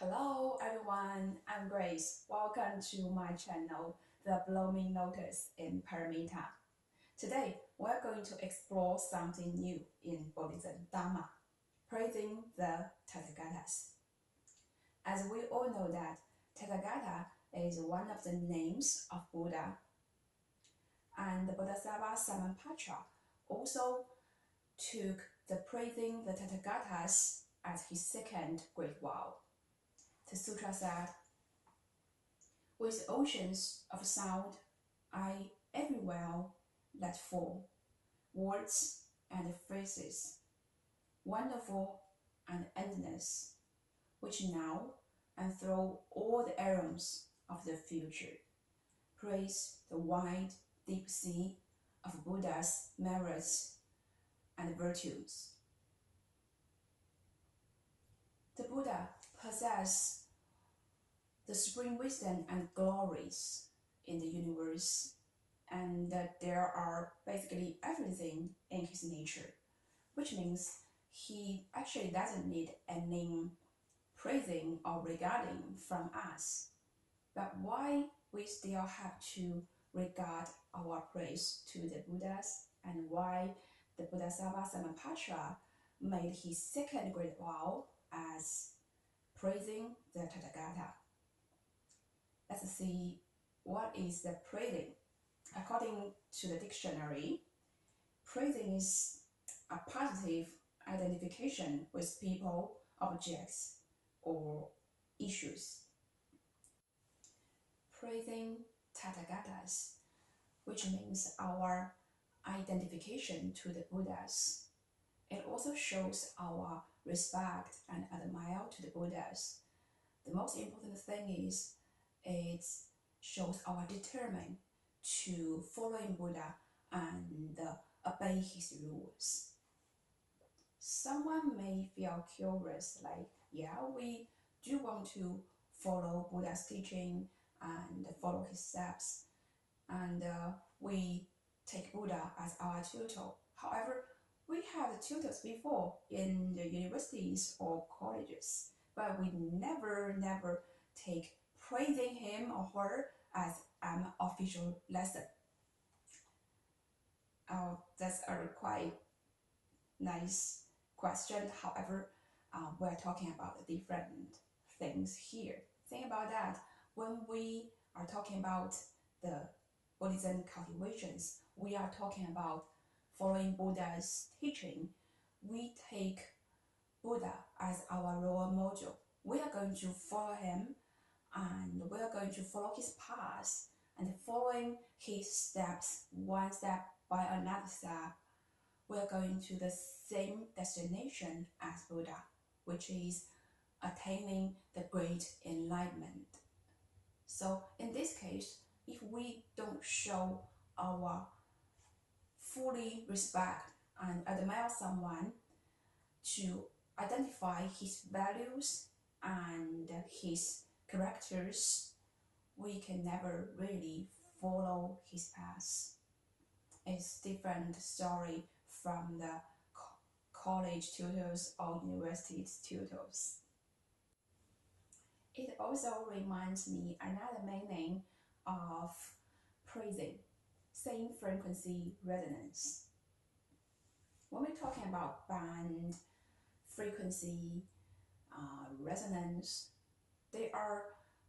Hello everyone, I'm Grace. Welcome to my channel, The Blooming Lotus in Paramita. Today, we're going to explore something new in Buddhism Dharma, praising the Tathagatas. As we all know that Tathagata is one of the names of Buddha, and the Bodhisattva Samantabhadra also took the praising the Tathagatas as his second great vow. The sutra said, with oceans of sound, I everywhere let fall words and phrases, wonderful and endless, which now and through all the realms of the future praise the wide, deep sea of Buddha's merits and virtues. The Buddha possesses the supreme wisdom and glories in the universe, and that there are basically everything in his nature, which means he actually doesn't need any praising or regarding from us. But why we still have to regard our praise to the Buddhas, and why the Bodhisattva Samantabhadra made his second great vow as praising the Tathagata. Let's see what is the praising. According to the dictionary, praising is a positive identification with people, objects, or issues. Praising Tathagatas, which means our identification to the Buddhas. It also shows our respect and admire to the Buddhas. The most important thing is it shows our determination to following Buddha and obey his rules. Someone may feel curious, like, yeah, we do want to follow Buddha's teaching and follow his steps, and we take Buddha as our tutor. However, we had tutors before in the universities or colleges, but we never take praising him or her as an official lesson. That's a quite nice question. However, we're talking about different things here. Think about that. When we are talking about the Buddhism cultivations, we are talking about following Buddha's teaching. We take Buddha as our role model. We are going to follow him, and we are going to follow his path, and following his steps one step by another step, we are going to the same destination as Buddha, which is attaining the great enlightenment. So in this case, if we don't show our fully respect and admire someone to identify his values and his characters, we can never really follow his path. It's different story from the college tutors or university tutors. It also reminds me another meaning of praising, same frequency resonance. When we're talking about band, frequency, resonance, they are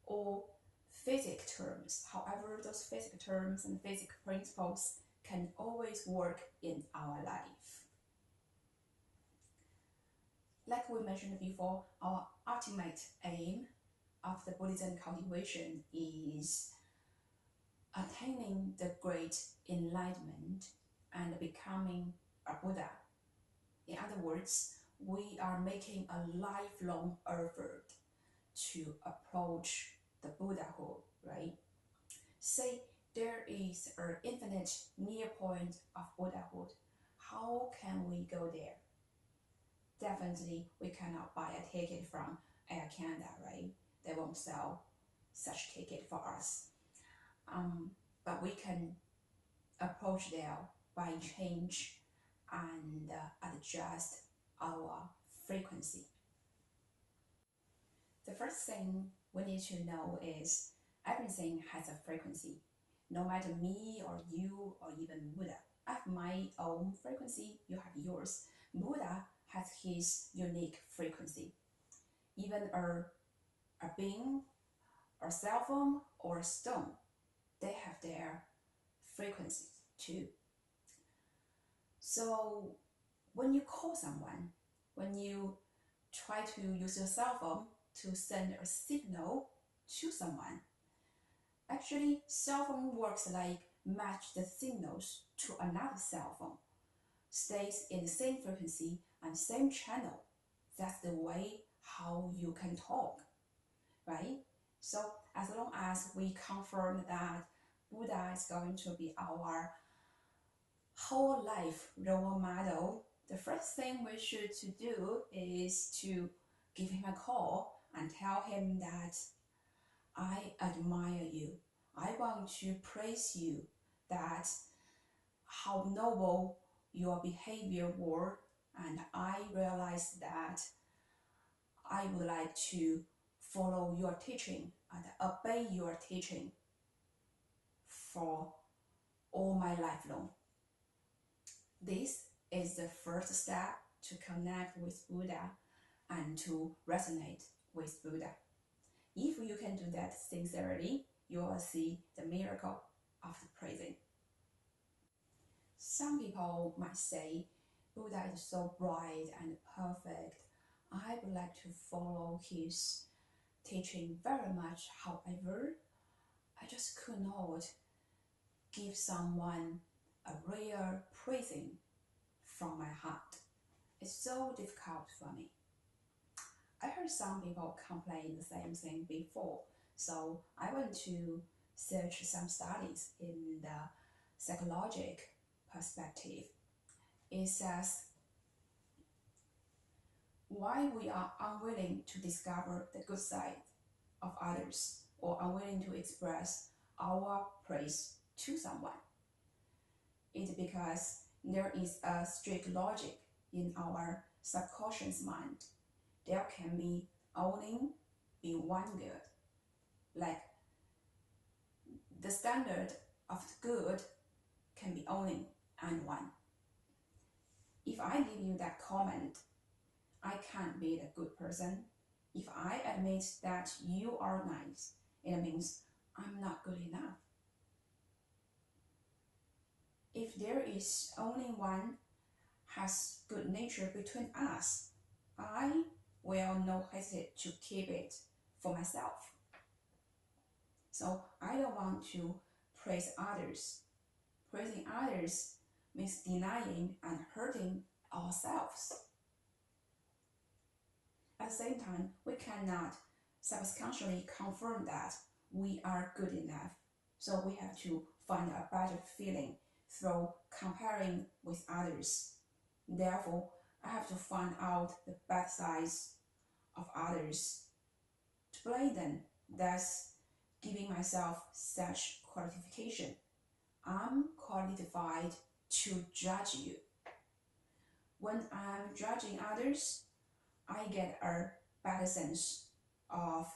all physics terms. However, those physics terms and physics principles can always work in our life. Like we mentioned before, our ultimate aim of the Buddhism cultivation is attaining the great enlightenment and becoming a Buddha. In other words, we are making a lifelong effort to approach the Buddhahood, right? Say there is an infinite near point of Buddhahood. How can we go there? Definitely, we cannot buy a ticket from Air Canada, right? They won't sell such ticket for us. But we can approach there by change and adjust our frequency. The first thing we need to know is everything has a frequency. No matter me or you or even Buddha. I have my own frequency, you have yours. Buddha has his unique frequency. Even a being, a cell phone, or a stone, they have their frequencies too. So when you call someone, when you try to use your cell phone to send a signal to someone, actually cell phone works like match the signals to another cell phone, stays in the same frequency and same channel. That's the way how you can talk, right? So as long as we confirm that Buddha is going to be our whole life role model, the first thing we should to do is to give him a call and tell him that I admire you. I want to praise you that how noble your behavior were, and I realize that I would like to follow your teaching and obey your teaching for all my life long. This is the first step to connect with Buddha and to resonate with Buddha. If you can do that sincerely, you will see the miracle of the praising. Some people might say, Buddha is so bright and perfect. I would like to follow his teaching very much. However, I just could not give someone a real praising from my heart. It's so difficult for me. I heard some people complain the same thing before, so I went to search some studies in the psychological perspective. It says why we are unwilling to discover the good side of others or unwilling to express our praise to someone. It's because there is a strict logic in our subconscious mind. There can be only be one good. Like the standard of the good can be only and one. If I give you that comment, I can't be the good person. If I admit that you are nice, it means I'm not good enough. If there is only one has good nature between us, I will not hesitate to keep it for myself. So I don't want to praise others. Praising others means denying and hurting ourselves. At the same time, we cannot subconsciously confirm that we are good enough. So we have to find a better feeling through comparing with others. Therefore, I have to find out the bad sides of others to blame them, thus giving myself such qualification. I'm qualified to judge you. When I'm judging others, I get a better sense of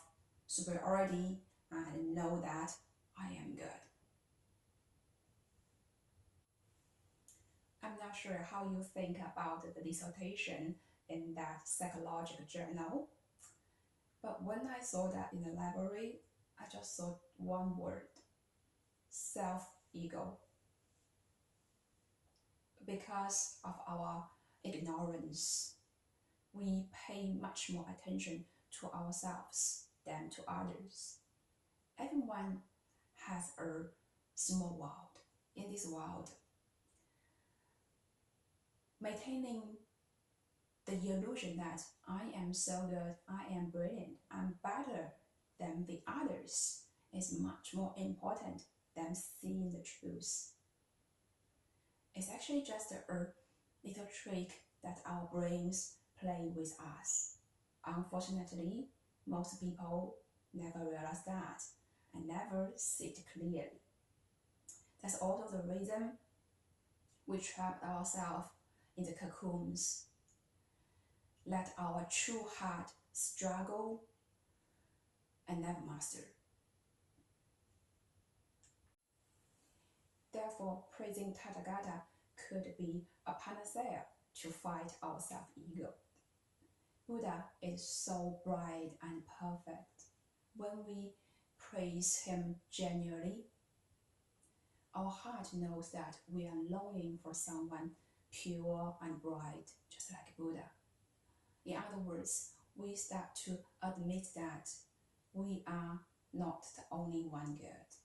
superiority and know that I am good. I'm not sure how you think about the dissertation in that psychological journal, but when I saw that in the library, I just saw one word: self-ego. Because of our ignorance, we pay much more attention to ourselves than to others. Everyone has a small world. In this world, maintaining the illusion that I am so good, I am brilliant, I'm better than the others is much more important than seeing the truth. It's actually just a little trick that our brains play with us. Unfortunately, most people never realize that and never see it clearly. That's also the reason we trap ourselves in the cocoons. Let our true heart struggle and never master. Therefore, praising Tathagata could be a panacea to fight our self-ego. Buddha is so bright and perfect. When we praise him genuinely, our heart knows that we are longing for someone pure and bright, just like Buddha. In other words, we start to admit that we are not the only one good.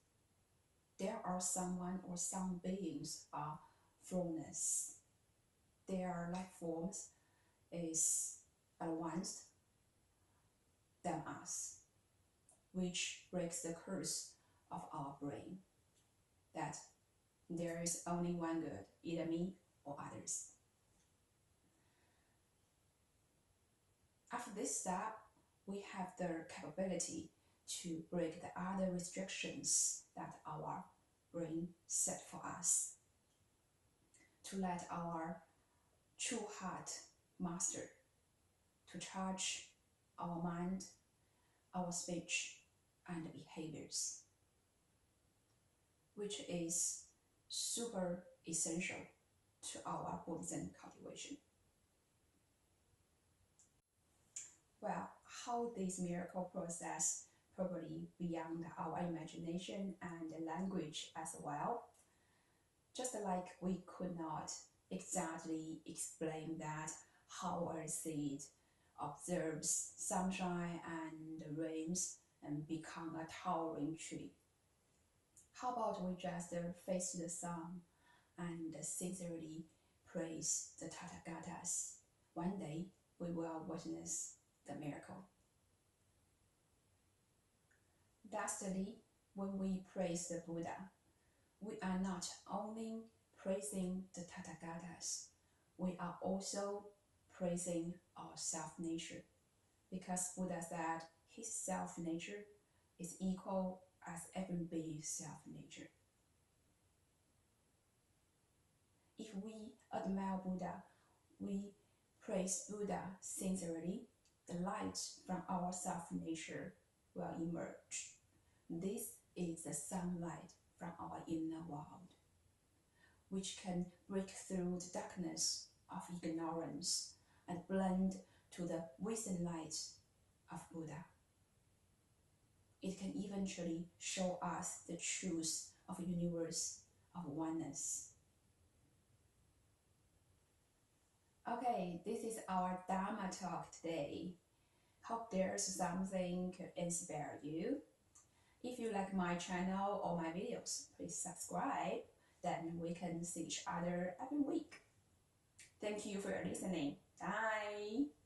There are someone or some beings are flawless. Their life forms is advanced than us, which breaks the curse of our brain that there is only one good, either me or others. After this step, we have the capability to break the other restrictions that our brain set for us, to let our true heart master, to charge our mind, our speech, and behaviors, which is super essential to our Buddhism cultivation. Well, how this miracle process probably beyond our imagination and language as well. Just like we could not exactly explain that how a seed observes sunshine and rains and become a towering tree. How about we just face the sun and sincerely praise the Tathagatas? One day we will witness the miracle. Lastly, when we praise the Buddha, we are not only praising the Tathagatas, we are also praising our self-nature, because Buddha said his self-nature is equal as every being's self-nature. If we admire Buddha, we praise Buddha sincerely, the light from our self-nature will emerge. This is the sunlight from our inner world, which can break through the darkness of ignorance and blend to the wisdom light of Buddha. It can eventually show us the truth of a universe of oneness. Okay, this is our Dharma talk today. Hope there's something to inspire you. If you like my channel or my videos, please subscribe. Then we can see each other every week. Thank you for listening. Bye.